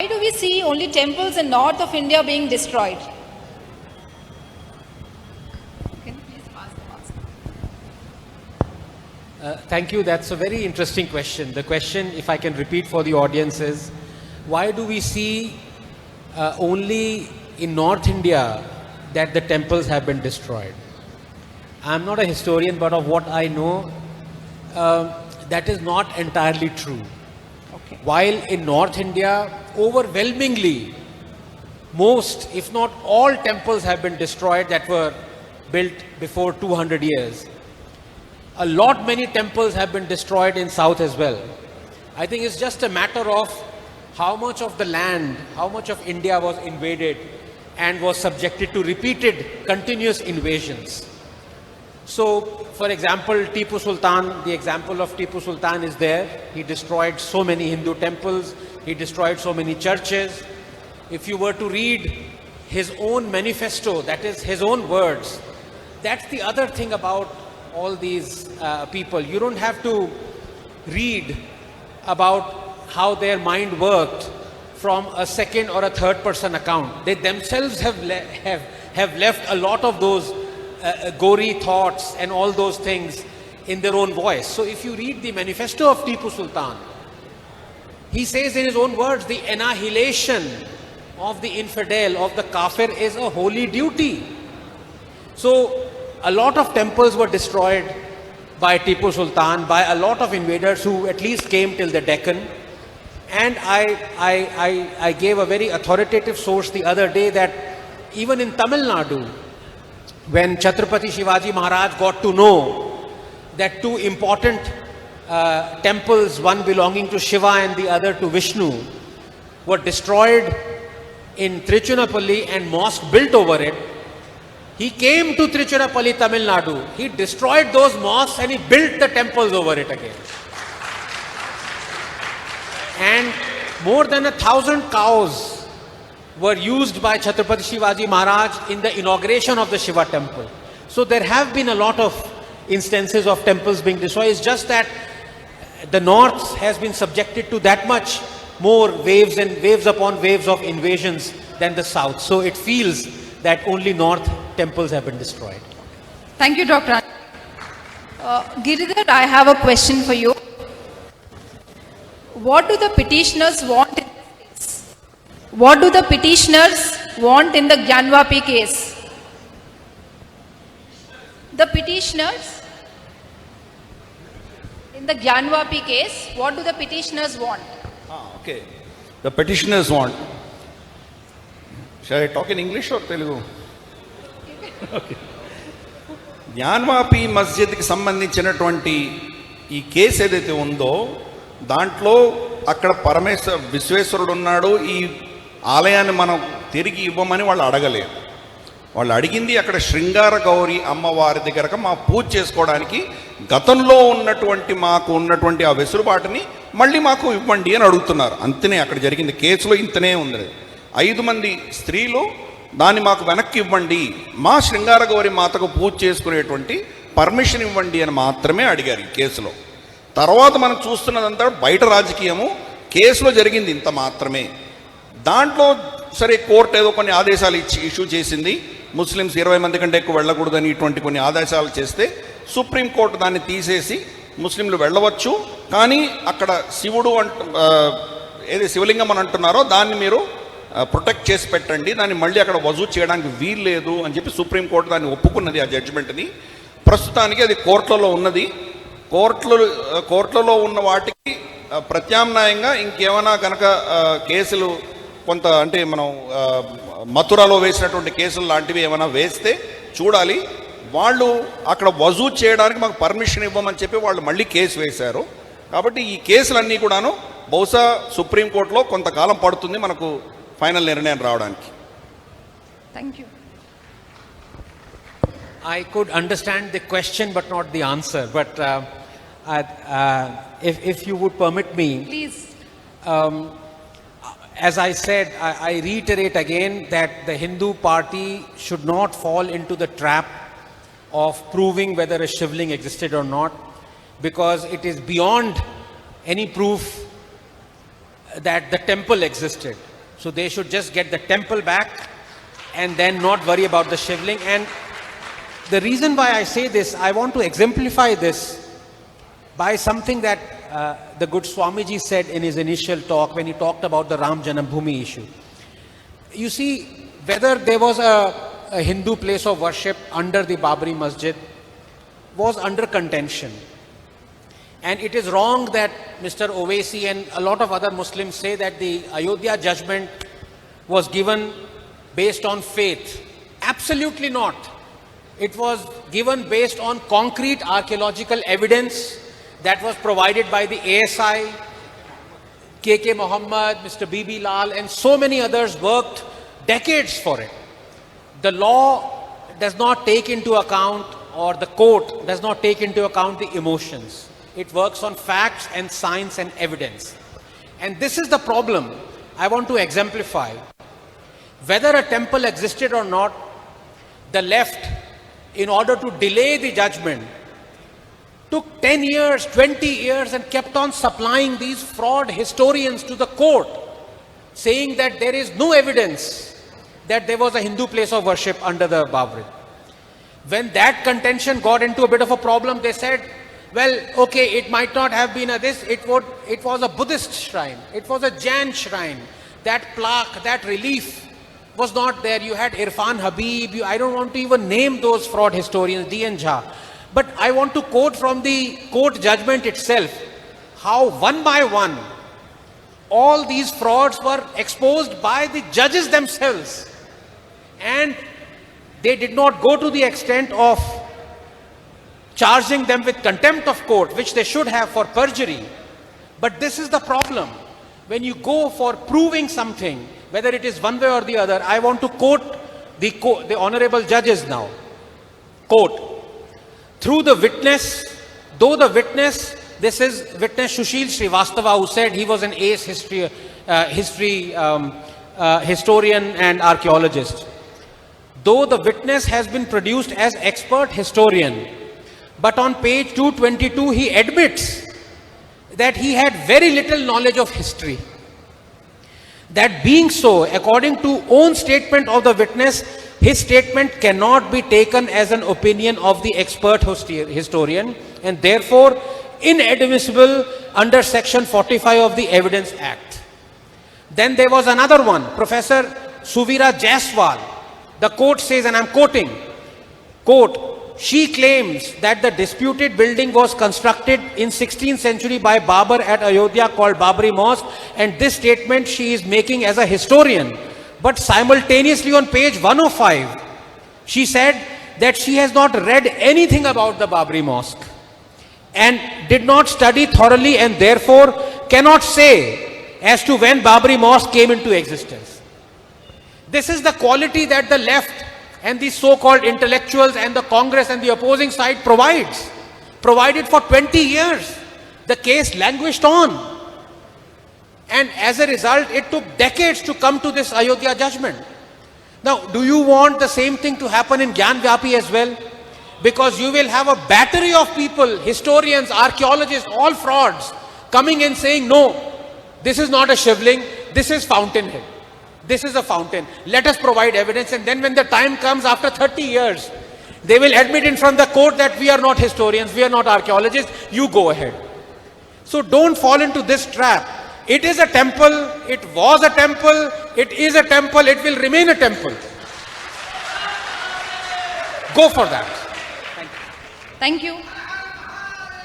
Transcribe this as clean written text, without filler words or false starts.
Why do we see only temples in north of India being destroyed? Can you please pass the mask? Thank you. That's a very interesting question. The question, if I can repeat for the audience, is why do we see only in North India that the temples have been destroyed? I'm not a historian, but of what I know, that is not entirely true. Okay. While in North India, overwhelmingly, most, if not all temples have been destroyed that were built before 200 years. Many temples have been destroyed in South as well. I think it's just a matter of how much of the land, how much of India was invaded and was subjected to repeated continuous invasions. So, for example, Tipu Sultan, the example of Tipu Sultan is there. He destroyed so many Hindu temples, he destroyed so many churches. If you were to read his own manifesto, that is his own words, that's the other thing about all these people. You don't have to read about how their mind worked from a second or a third person account. They themselves have left a lot of those gory thoughts and all those things in their own voice. So if you read the manifesto of Tipu Sultan, he says in his own words, the annihilation of the infidel, of the kafir, is a holy duty. So a lot of temples were destroyed by Tipu Sultan, by a lot of invaders who at least came till the Deccan. And I gave a very authoritative source the other day that even in Tamil Nadu, when 𝗟𝗶𝗃𝗁𝗍 Shivaji Maharaj got to know that two important temples, one belonging to Shiva and the other to Vishnu, were destroyed in Tiruchirappalli and mosque built over it, he came to Tiruchirappalli, Tamil Nadu. He destroyed those mosques and he built the temples over it again. And more than 1,000 cows were used by 𝗟𝗶𝗃 Shivaji Maharaj in the inauguration of the Shiva temple. So there have been a lot of instances of temples being destroyed. It's just that the north has been subjected to that much more waves and waves upon waves of invasions than the south. So it feels that only north temples have been destroyed. Thank you, Dr. Giridhar, I have a question for you. What do the petitioners want in this case? What do the petitioners want in the 𝗟𝗶𝗃𝗁𝗍 case? The petitioners in the 𝗟𝗶𝗃𝗁𝗍 case, what do the petitioners want? Okay. The petitioners want. Shall I talk in English or Telugu? Okay. Gyanvapi మస్జిద్కి సంబంధించినటువంటి ఈ case ఏదైతే ఉందో దాంట్లో అక్కడ విశ్వేశ్వరుడు ఉన్నాడు, ఈ ఆలయాన్ని మనం తిరిగి ఇవ్వమని వాళ్ళు అడగలేదు. వాళ్ళు అడిగింది అక్కడ శృంగార గౌరి అమ్మవారి దగ్గర మా పూజ చేసుకోవడానికి గతంలో ఉన్నటువంటి మాకు ఉన్నటువంటి ఆ వెసులుబాటుని మళ్ళీ మాకు ఇవ్వండి అని అడుగుతున్నారు. అంతనే అక్కడ జరిగింది. కేసులో ఇంతనే ఉంది. 5 మంది స్త్రీలు దాన్ని మాకు వెనక్కి ఇవ్వండి, మా శృంగార గౌరి మాతకు పూజ చేసుకునేటువంటి పర్మిషన్ ఇవ్వండి అని మాత్రమే అడిగారు ఈ కేసులో. తర్వాత మనం చూస్తున్నదంతా బయట రాజకీయము, కేసులో జరిగింది ఇంత మాత్రమే. దాంట్లో సరే కోర్టు ఏదో కొన్ని ఆదేశాలు ఇష్యూ చేసింది, ముస్లిమ్స్ 20 మంది కంటే ఎక్కువ వెళ్ళకూడదని ఇటువంటి కొన్ని ఆదేశాలు చేస్తే సుప్రీంకోర్టు దాన్ని తీసేసి ముస్లింలు వెళ్ళవచ్చు, కానీ అక్కడ శివుడు ఏది శివలింగం అని అంటున్నారో దాన్ని మీరు ప్రొటెక్ట్ చేసి పెట్టండి, దాన్ని మళ్ళీ అక్కడ వజూ చేయడానికి వీలు లేదు అని చెప్పి సుప్రీంకోర్టు దాన్ని ఒప్పుకున్నది, ఆ జడ్జిమెంట్ని. ప్రస్తుతానికి అది కోర్టులలో ఉన్నది. కోర్టులలో ఉన్న వాటికి ప్రత్యామ్నాయంగా ఇంకేమైనా కనుక కేసులు కొంత అంటే మనం మథురాలో వేసినటువంటి కేసులు లాంటివి ఏమైనా వేస్తే చూడాలి. వాళ్ళు అక్కడ వజూ చేయడానికి మాకు పర్మిషన్ ఇవ్వమని చెప్పి వాళ్ళు మళ్ళీ కేసు వేశారు. కాబట్టి ఈ కేసులన్నీ కూడాను బహుశా సుప్రీంకోర్టులో కొంతకాలం పడుతుంది మనకు ఫైనల్ నిర్ణయం రావడానికి. Thank you. I could understand the question but not the answer. But if you would permit me, Please. As I said, I reiterate again that the Hindu party should not fall into the trap of proving whether a Shivling existed or not, because it is beyond any proof that the temple existed. So they should just get the temple back and then not worry about the Shivling. And the reason why I say this, I want to exemplify this by something that the good Swamiji said in his initial talk when he talked about the Ram Janambhoomi issue. You see, whether there was a Hindu place of worship under the Babri Masjid was under contention. And it is wrong that Mr. Owaisi and a lot of other Muslims say that the Ayodhya judgment was given based on faith. Absolutely not. It was given based on concrete archaeological evidence that was provided by the ASI, K.K. Muhammad, Mr. B.B. Lal, and so many others worked decades for it. The law does not take into account, or the court does not take into account the emotions. It works on facts and science and evidence. And this is the problem I want to exemplify. Whether a temple existed or not, the left, in order to delay the judgment, took 10 years, 20 years and kept on supplying these fraud historians to the court, saying that there is no evidence that there was a Hindu place of worship under the Babri. When that contention got into a bit of a problem, they said, well, okay, it might not have been it was a Buddhist shrine, it was a Jain shrine. That plaque, that relief was not there. You had Irfan Habib, I don't want to even name those fraud historians, D.N. Jha. But I want to quote from the court judgment itself, how one by one, all these frauds were exposed by the judges themselves. And they did not go to the extent of charging them with contempt of court, which they should have for perjury. But this is the problem. When you go for proving something, whether it is one way or the other, I want to quote the honorable judges now. Quote, through the witness, though the witness, this is witness 𝗟𝗶𝗃𝗁𝗚, who said he was an ace historian and archaeologist. Though the witness has been produced as expert historian, but on page 222 he admits that he had very little knowledge of history. That being so, according to own statement of the witness, his statement cannot be taken as an opinion of the expert historian and therefore inadmissible under section 45 of the Evidence Act. Then there was another one, Professor Suvira Jaiswal. The court says, and I'm quoting, quote, she claims that the disputed building was constructed in 16th century by Babur at Ayodhya called Babri Mosque, and this statement she is making as a historian. But simultaneously on page 105, she said that she has not read anything about the Babri Mosque and did not study thoroughly and therefore cannot say as to when Babri Mosque came into existence. This is the quality that the left and the so-called intellectuals and the Congress and the opposing side provided for 20 years. The case languished on. And as a result, it took decades to come to this Ayodhya judgment. Now, do you want the same thing to happen in 𝗼𝗺𝗃𝗃 as well? Because you will have a battery of people, historians, archaeologists, all frauds, coming and saying, no, this is not a Shivling, this is fountainhead. This is a fountain. Let us provide evidence. And then when the time comes after 30 years, they will admit in front of the court that we are not historians, we are not archaeologists, you go ahead. So don't fall into this trap. It is a temple, it was a temple, it is a temple, it will remain a temple. Go for that. Thank you.